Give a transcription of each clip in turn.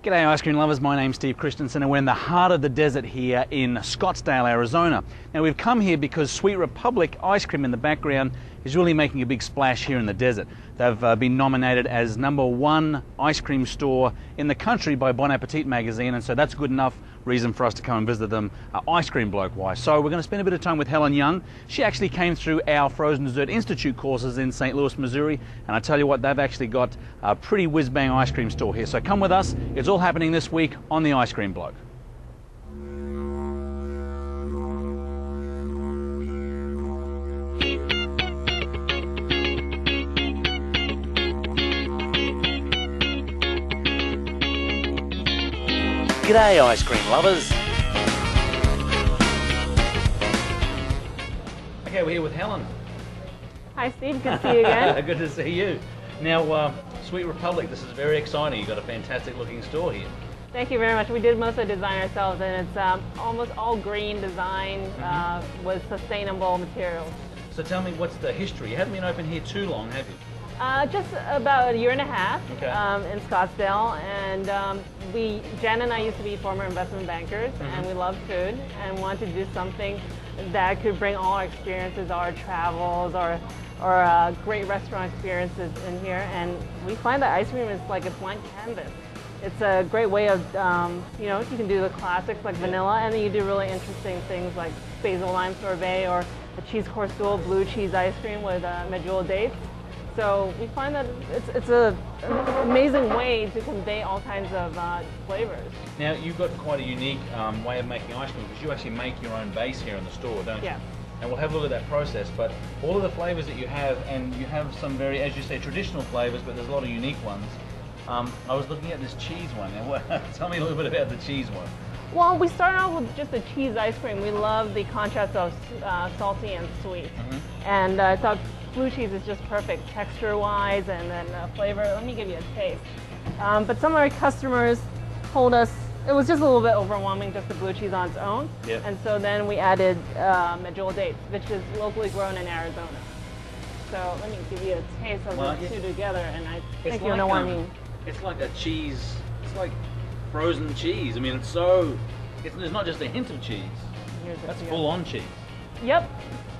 G'day ice cream lovers, my name's Steve Christensen and we're in the heart of the desert here in Scottsdale, Arizona. Now we've come here because Sweet Republic ice cream in the background is really making a big splash here in the desert. They've been nominated as #1 ice cream store in the country by Bon Apetite Magazine, and so that's good enough reason for us to come and visit them Ice Cream Bloke wise. So we're going to spend a bit of time with Helen Young. She actually came through our Frozen Dessert Institute courses in St. Louis, Missouri, and I tell you what, they've actually got a pretty whiz-bang ice cream store here. So come with us, it's all happening this week on the Ice Cream Bloke. G'day ice cream lovers. Okay, we're here with Helen. Hi Steve, good to see you again. Good to see you. Now, Sweet Republic, this is very exciting. You've got a fantastic looking store here. Thank you very much. We did most of the design ourselves, and it's almost all green design with sustainable materials. So tell me, what's the history? You haven't been open here too long, have you? Just about a year and a half Okay. in Scottsdale, and Jen and I used to be former investment bankers, and we love food, and wanted to do something that could bring all our experiences, our travels, or great restaurant experiences in here. And we find that ice cream is like a blank canvas. It's a great way of, you know, you can do the classics like vanilla, and then you do really interesting things like basil lime sorbet or a cheese course dual blue cheese ice cream with medjool dates. So we find that it's an amazing way to convey all kinds of flavors. Now, you've got quite a unique way of making ice cream because you actually make your own base here in the store, don't you? Yeah. And we'll have a look at that process, but all of the flavors that you have, and you have some very, as you say, traditional flavors, but there's a lot of unique ones. I was looking at this cheese one. Now, tell me a little bit about the cheese one. Well, we started out with just a cheese ice cream. We love the contrast of salty and sweet. And I thought blue cheese is just perfect texture-wise and then flavor. Let me give you a taste. But some of our customers told us it was just a little bit overwhelming, just the blue cheese on its own. Yep. And so then we added medjool dates, which is locally grown in Arizona. So let me give you a taste of the two together, and I think you'll know what I mean. It's like a cheese, it's like frozen cheese. I mean, there's not just a hint of cheese. That's full-on cheese. Yep,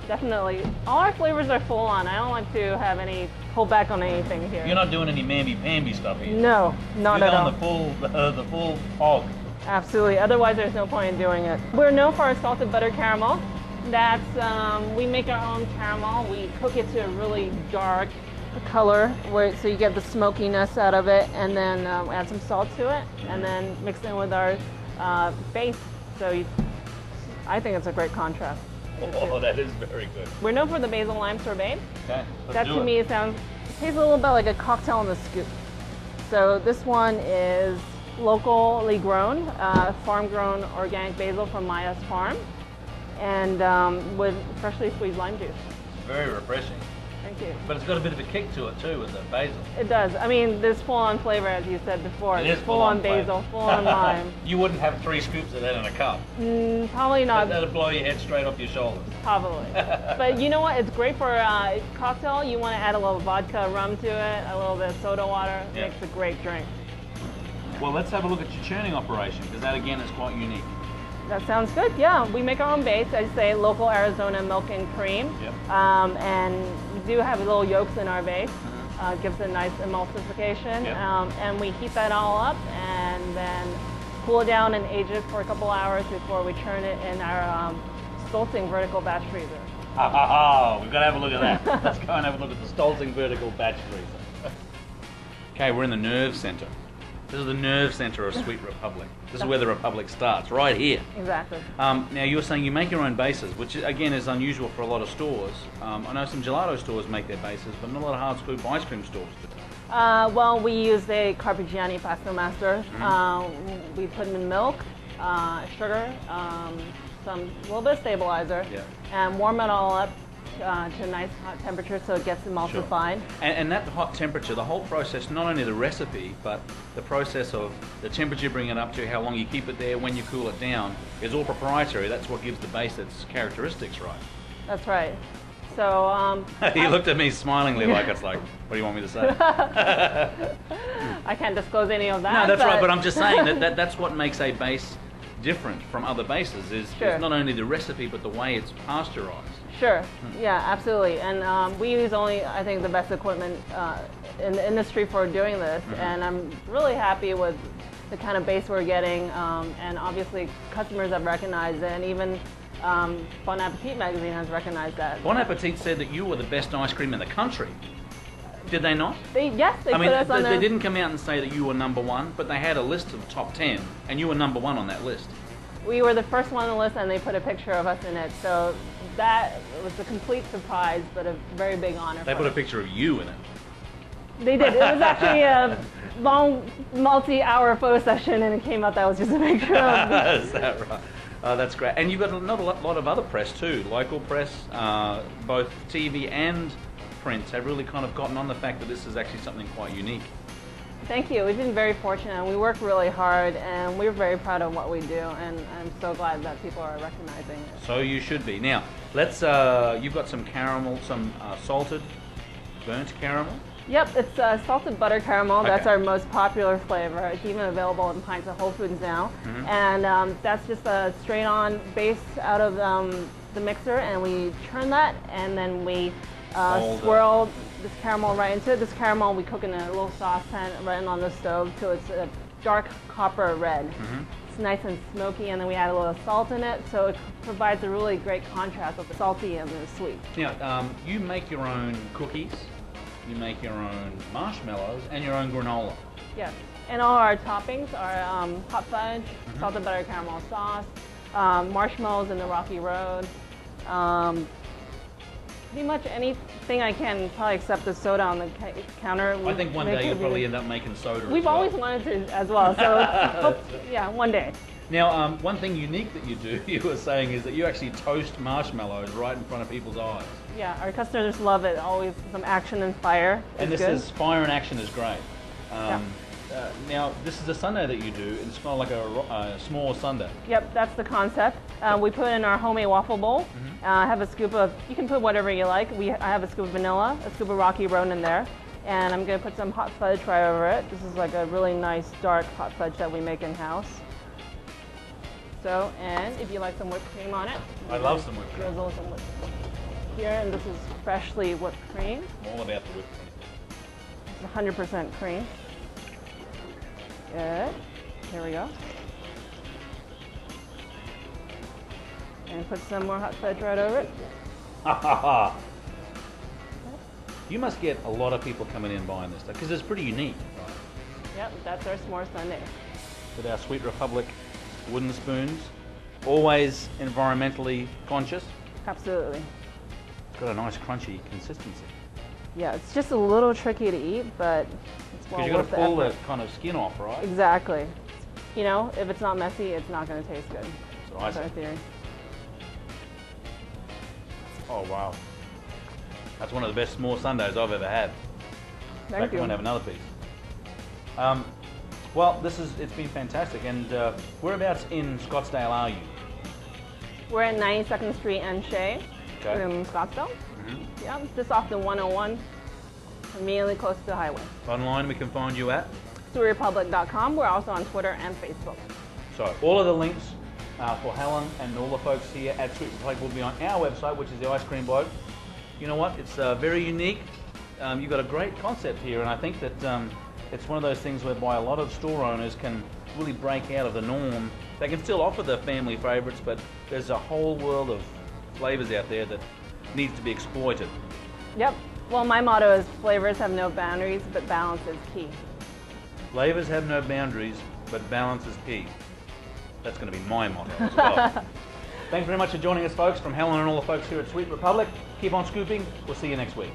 definitely. All our flavors are full-on. I don't like to have any pull back on anything here. You're not doing any mamby-pamby stuff here. No, not at all. You're the full hog. Absolutely. Otherwise, there's no point in doing it. We're known for our salted butter caramel. We make our own caramel. We cook it to a really dark color, so you get the smokiness out of it, and then add some salt to it, and then mix it in with our base. So I think it's a great contrast. Oh, that is very good. We're known for the basil lime sorbet. Okay, that to me tastes a little bit like a cocktail in the scoop. So this one is locally grown, farm-grown organic basil from Maya's farm, and with freshly squeezed lime juice. It's very refreshing. Thank you. But it's got a bit of a kick to it too with the basil. It does. I mean, there's full-on flavor, as you said before. It is full-on basil, full-on lime. You wouldn't have 3 scoops of that in a cup. Probably not. That'd blow your head straight off your shoulders. Probably. But you know what? It's great for a cocktail. You want to add a little vodka, rum to it, a little bit of soda water. Yeah. Makes a great drink. Well, let's have a look at your churning operation, because that again is quite unique. That sounds good. Yeah, we make our own base. I say local Arizona milk and cream. Yep. And we do have little yolks in our base. Gives a nice emulsification. Yep. And we heat that all up and then cool it down and age it for a couple hours before we churn it in our Stolzing vertical batch freezer. We've got to have a look at that. Let's go and have a look at the Stolzing vertical batch freezer. Okay, we're in the nerve center. This is the nerve center of Sweet Republic. This is where the Republic starts, right here. Exactly. Now, you were saying you make your own bases, which again is unusual for a lot of stores. I know some gelato stores make their bases, but not a lot of hard scoop ice cream stores do. Well, we use a Carpigiani Pasto Master. We put them in milk, sugar, some little bit of stabilizer, and warm it all up to a nice hot temperature so it gets emulsified. Sure. And that hot temperature, the whole process, not only the recipe, but the process of the temperature you bring it up to, how long you keep it there, when you cool it down, is all proprietary. That's what gives the base its characteristics, right? That's right. So you looked at me smilingly like it's like, what do you want me to say? I can't disclose any of that. No, that's right, but I'm just saying that's what makes a base different from other bases is not only the recipe, but the way it's pasteurized. Sure, yeah, absolutely. And we use only, I think, the best equipment in the industry for doing this. And I'm really happy with the kind of base we're getting. And obviously, customers have recognized it, and even Bon Apetite Magazine has recognized that. Bon Apetite said that you were the best ice cream in the country. Did they not? Yes, they put us on there. They didn't come out and say that you were #1, but they had a list of top 10, and you were #1 on that list. We were the first one on the list, and they put a picture of us in it. So that was a complete surprise, but a very big honor. They put a picture of you in it. They did. It was actually a long, multi-hour photo session, and it came out that was just a picture of me. Is that right? That's great. And you've got a lot of other press too, local press, both TV and print have really kind of gotten on the fact that this is actually something quite unique. Thank you. We've been very fortunate, and we work really hard, and we're very proud of what we do, and I'm so glad that people are recognizing it. So you should be. Now, let's, you've got some caramel, some salted, burnt caramel. Yep, it's salted butter caramel. Okay. That's our most popular flavor. It's even available in pints at Whole Foods now. And that's just a straight-on base out of the mixer, and we churn that, and then we swirl this caramel right into it. This caramel we cook in a little saucepan right on the stove till it's a dark copper red. It's nice and smoky, and then we add a little salt in it, so it provides a really great contrast of the salty and the sweet. Now, you make your own cookies, you make your own marshmallows, and your own granola. Yes, and all our toppings are hot fudge, salted butter caramel sauce, marshmallows in the Rocky Road. Pretty much anything I can, probably except the soda on the counter. I think one day you'll probably end up making soda. We've always wanted to as well, so yeah, one day. Now, one thing unique that you do, you were saying, is that you actually toast marshmallows right in front of people's eyes. Yeah, our customers love it. Always some action and fire. And this is fire and action is great. Yeah. Now, this is a sundae that you do. It's kind of like a small sundae. Yep, that's the concept. We put in our homemade waffle bowl. I have a scoop of, you can put whatever you like. I have a scoop of vanilla, a scoop of Rocky Road in there. And I'm going to put some hot fudge right over it. This is like a really nice dark hot fudge that we make in-house. So, and if you like some whipped cream on it. I love some whipped cream. Drizzle some whipped cream here, and this is freshly whipped cream. I'm all about the whipped cream. It's 100% cream. Good. Here we go. And put some more hot fudge right over it. Ha ha ha! You must get a lot of people coming in buying this stuff because it's pretty unique, right? Yep, that's our s'more sundae. With our Sweet Republic wooden spoons, always environmentally conscious. Absolutely. It's got a nice crunchy consistency. Yeah, it's just a little tricky to eat, but it's well Because you've got to pull the kind of skin off, right? Exactly. You know, if it's not messy, it's not going to taste good. That's what I That's our say. theory. Oh wow. That's one of the best s'more sundaes I've ever had. Thank you. I want to have another piece. Well, it's been fantastic. And whereabouts in Scottsdale are you? We're at 92nd Street and Shea in Scottsdale. Yeah, just off the 101, immediately close to the highway. Online we can find you at? SweetRepublic.com. We're also on Twitter and Facebook. So all of the links for Helen and all the folks here at Sweet Republic will be on our website, which is the Ice Cream Bloke. You know what? It's very unique. You've got a great concept here, and I think that it's one of those things whereby a lot of store owners can really break out of the norm. They can still offer the family favourites, but there's a whole world of flavours out there that needs to be exploited. Yep. Well, my motto is flavors have no boundaries, but balance is key. Flavors have no boundaries, but balance is key. That's going to be my motto as well. Thanks very much for joining us, folks, from Helen and all the folks here at Sweet Republic. Keep on scooping. We'll see you next week.